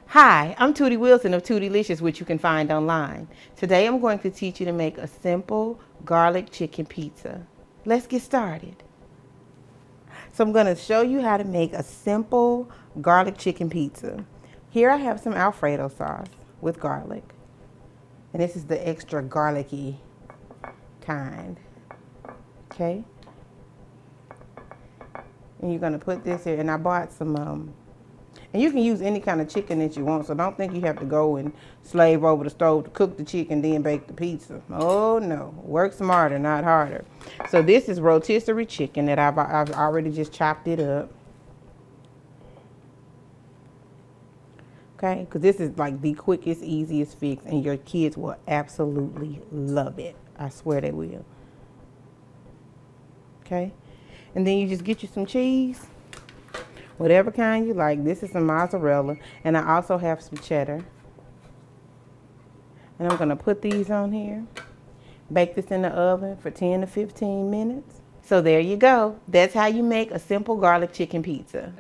Hi, I'm Tootie Wilson of Tootylicious, which you can find online. Today I'm going to teach you to make a simple garlic chicken pizza. Let's get started. So I'm going to show you how to make a simple garlic chicken pizza. Here I have some Alfredo sauce with garlic. And this is the extra garlicky kind. Okay? And you're going to put this here. And I bought some, and you can use any kind of chicken that you want. So don't think you have to go and slave over the stove to cook the chicken, then bake the pizza. Oh no, work smarter, not harder. So this is rotisserie chicken that I've already just chopped it up. Okay, because this is like the quickest, easiest fix, and your kids will absolutely love it. I swear they will. Okay, and then you just get you some cheese, whatever kind you like. This is some mozzarella, and I also have some cheddar. And I'm gonna put these on here. Bake this in the oven for 10 to 15 minutes. So there you go. That's how you make a simple garlic chicken pizza.